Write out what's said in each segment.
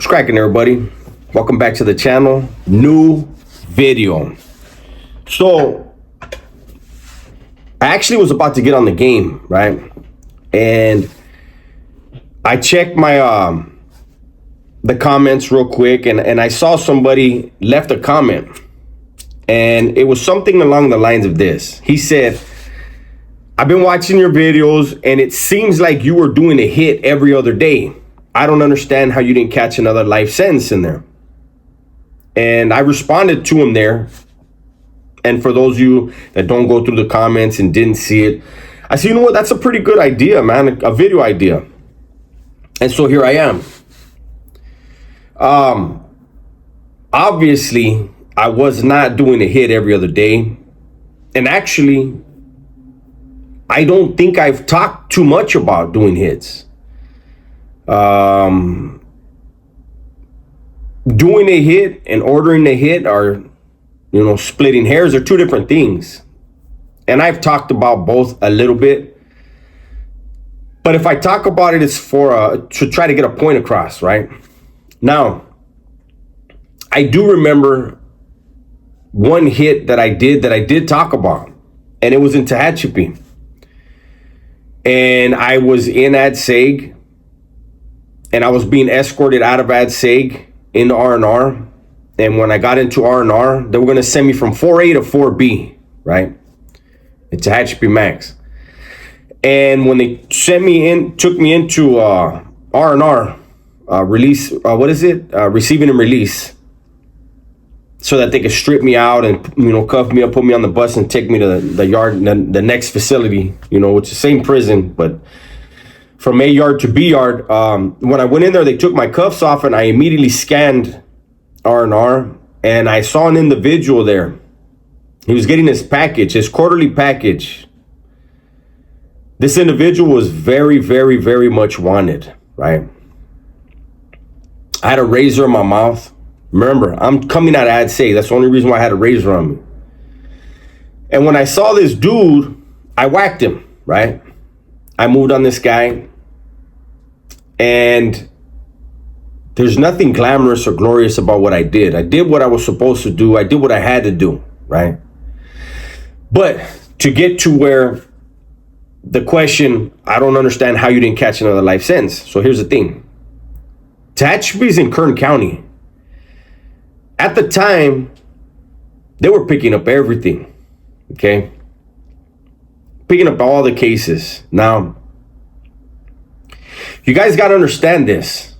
What's cracking, everybody? Welcome back to the channel. New video. So I actually was about to get on the game, right? And I checked my the comments real quick, and I saw somebody left a comment, and it was something along the lines of this. He said, I've been watching your videos and it seems like you were doing a hit every other day. I don't understand how you didn't catch another life sentence in there. And I responded to him there. And for those of you that don't go through the comments and didn't see it, I said, you know what? That's a pretty good idea, man. A video idea. And so here I am. Obviously, I was not doing a hit every other day. And actually, I don't think I've talked too much about doing hits. Doing a hit and ordering a hit are, splitting hairs are two different things. And I've talked about both a little bit. But if I talk about it, it's to try to get a point across, right? Now, I do remember one hit that I did talk about, and it was in Tehachapi. And I was in AdSeg, and I was being escorted out of AdSeg into R&R. And when I got into R&R, they were going to send me from 4A to 4B, right? It's Tehachapi Max. And when they took me into R&R, receiving and release, so that they could strip me out and, cuff me up, put me on the bus and take me to the yard, the next facility, which is the same prison, but from A yard to B yard. When I went in there, they took my cuffs off and I immediately scanned R&R, and I saw an individual there. He was getting his package, his quarterly package. This individual was very, very, very much wanted, right? I had a razor in my mouth. Remember, I'm coming out of AdSeg. That's the only reason why I had a razor on me. And when I saw this dude, I whacked him, right? I moved on this guy. And there's nothing glamorous or glorious about what I did. I did what I was supposed to do. I did what I had to do, right? But to get to where the question, I don't understand how you didn't catch another life sentence. So here's the thing. Tehachapi's in Kern County. At the time, they were picking up everything, okay? Picking up all the cases. Now, you guys got to understand this.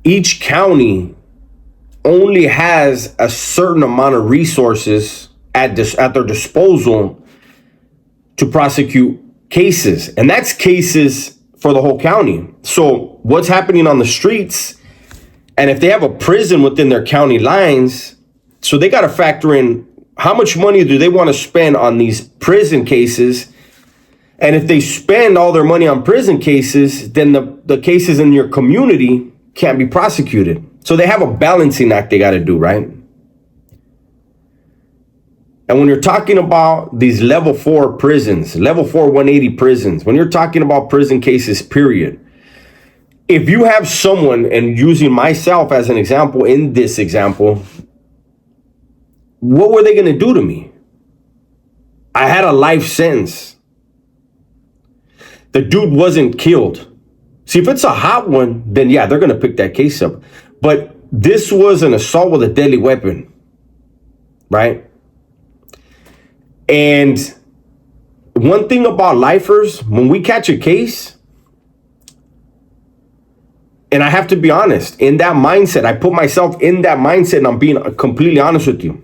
Each county only has a certain amount of resources at their disposal to prosecute cases. And that's cases for the whole county. So what's happening on the streets, and if they have a prison within their county lines, so they got to factor in how much money do they want to spend on these prison cases. And if they spend all their money on prison cases, then the cases in your community can't be prosecuted. So they have a balancing act they got to do, right? And when you're talking about these level 4 prisons, level 4 180 prisons, when you're talking about prison cases, period, if you have someone, and using myself as an example in this example, what were they going to do to me? I had a life sentence. The dude wasn't killed. See, if it's a hot one, then yeah, they're going to pick that case up. But this was an assault with a deadly weapon, right? And one thing about lifers, when we catch a case, and I have to be honest, in that mindset, I put myself in that mindset, and I'm being completely honest with you.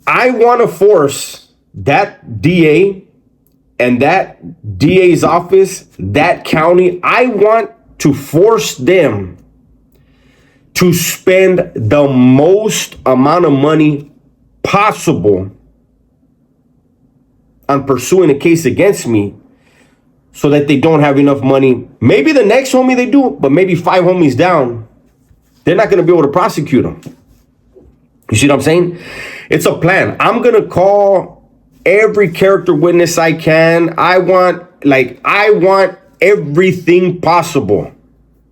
I want to force that DA and that DA's office, that county, I want to force them to spend the most amount of money possible on pursuing a case against me, so that they don't have enough money. Maybe the next homie they do, but maybe 5 homies down, they're not going to be able to prosecute them. You see what I'm saying? It's a plan. I'm going to call every character witness I can. I want everything possible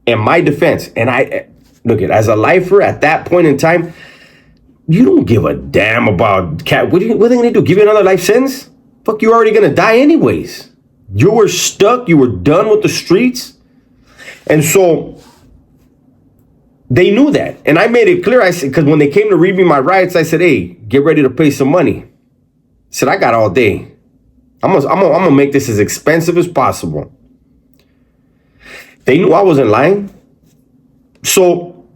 in my defense, and I look at as a lifer at that point in time, you don't give a damn about cat. What are they gonna do? Give you another life sentence? Fuck, you're already gonna die anyways. You were stuck. You were done with the streets, and so they knew that. And I made it clear. I said, because when they came to read me my rights, I said, "Hey, get ready to pay some money." I said, "I got all day. I'm gonna make this as expensive as possible." They knew I wasn't lying. So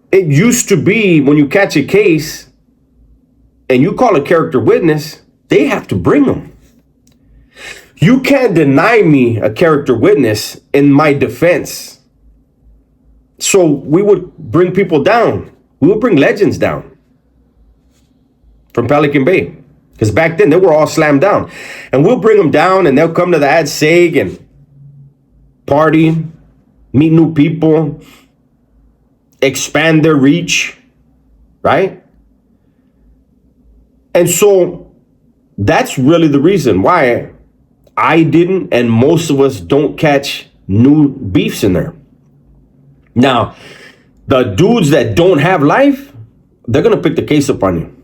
it used to be when you catch a case and you call a character witness, they have to bring them. You can't deny me a character witness in my defense. So we would bring people down. We would bring legends down from Pelican Bay. Because back then they were all slammed down. And we'll bring them down and they'll come to the Ad Seg and party, meet new people, expand their reach, right? And so that's really the reason why I didn't, and most of us don't catch new beefs in there. Now, the dudes that don't have life, they're going to pick the case up on you.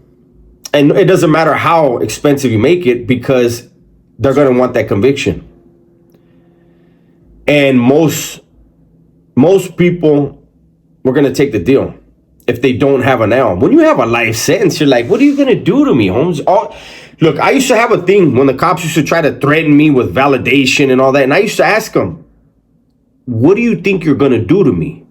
And it doesn't matter how expensive you make it because they're going to want that conviction. And most people were going to take the deal if they don't have an L. When you have a life sentence, you're like, what are you going to do to me, Holmes? Look, I used to have a thing when the cops used to try to threaten me with validation and all that. And I used to ask them, what do you think you're going to do to me?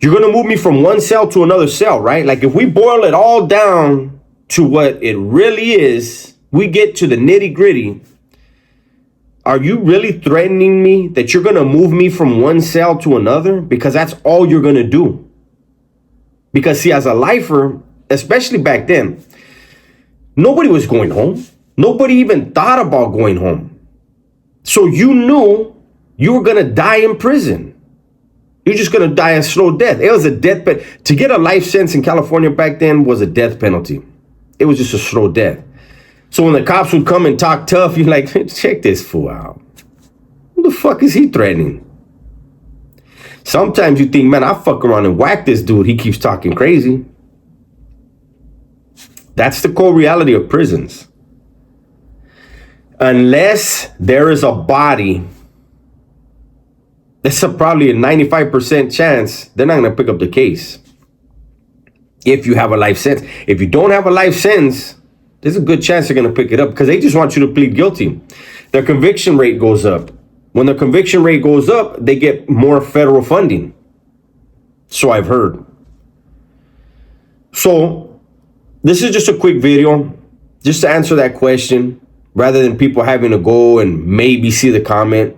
You're going to move me from one cell to another cell, right? Like if we boil it all down to what it really is, we get to the nitty gritty. Are you really threatening me that you're going to move me from one cell to another? Because that's all you're going to do. Because see, as a lifer, especially back then, nobody was going home. Nobody even thought about going home. So you knew you were going to die in prison. You're just going to die a slow death. It was a death penalty. To get a life sentence in California back then was a death penalty. It was just a slow death. So when the cops would come and talk tough, you're like, check this fool out. Who the fuck is he threatening? Sometimes you think, man, I'll fuck around and whack this dude. He keeps talking crazy. That's the cold reality of prisons. Unless there is a body, that's probably a 95% chance they're not going to pick up the case. If you have a life sentence. If you don't have a life sentence, there's a good chance they're going to pick it up because they just want you to plead guilty. Their conviction rate goes up. When the conviction rate goes up, they get more federal funding. So I've heard. So this is just a quick video just to answer that question rather than people having to go and maybe see the comment.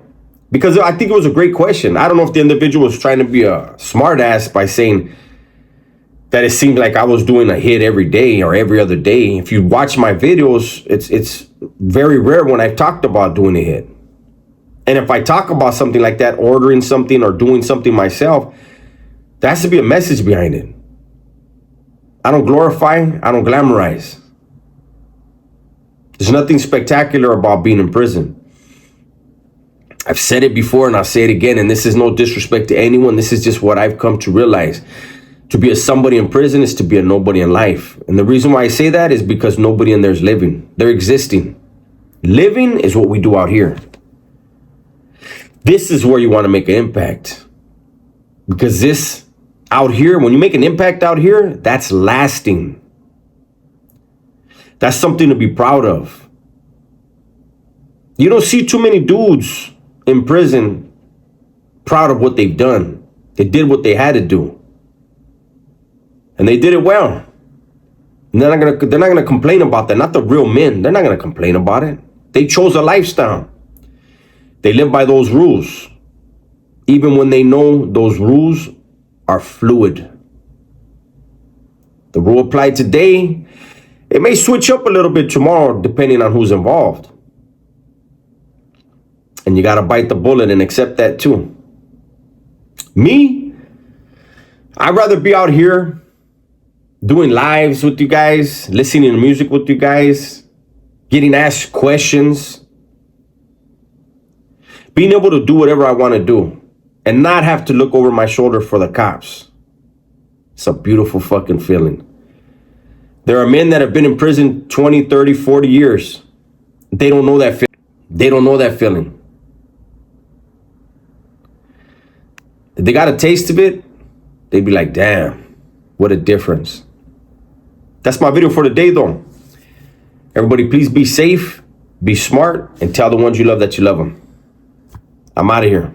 Because I think it was a great question. I don't know if the individual was trying to be a smart ass by saying that it seemed like I was doing a hit every day or every other day. If you watch my videos, it's very rare when I've talked about doing a hit. And if I talk about something like that, ordering something or doing something myself, there has to be a message behind it. I don't glorify, I don't glamorize. There's nothing spectacular about being in prison. I've said it before and I'll say it again, and this is no disrespect to anyone. This is just what I've come to realize. To be a somebody in prison is to be a nobody in life. And the reason why I say that is because nobody in there is living. They're existing. Living is what we do out here. This is where you want to make an impact. Because this out here, when you make an impact out here, that's lasting. That's something to be proud of. You don't see too many dudes in prison proud of what they've done. They did what they had to do. And they did it well. And they're not gonna complain about that. Not the real men. They're not gonna complain about it. They chose a lifestyle. They live by those rules. Even when they know those rules are fluid. The rule applied today, it may switch up a little bit tomorrow depending on who's involved. And you gotta bite the bullet and accept that too. Me, I'd rather be out here doing lives with you guys, listening to music with you guys, getting asked questions, being able to do whatever I want to do. and not have to look over my shoulder for the cops. It's a beautiful fucking feeling. There are men that have been in prison 20, 30, 40 years. They don't know that feeling. They don't know that feeling. If they got a taste of it, they'd be like, damn, what a difference. That's my video for today, though. Everybody, please be safe, be smart, and tell the ones you love that you love them. I'm out of here.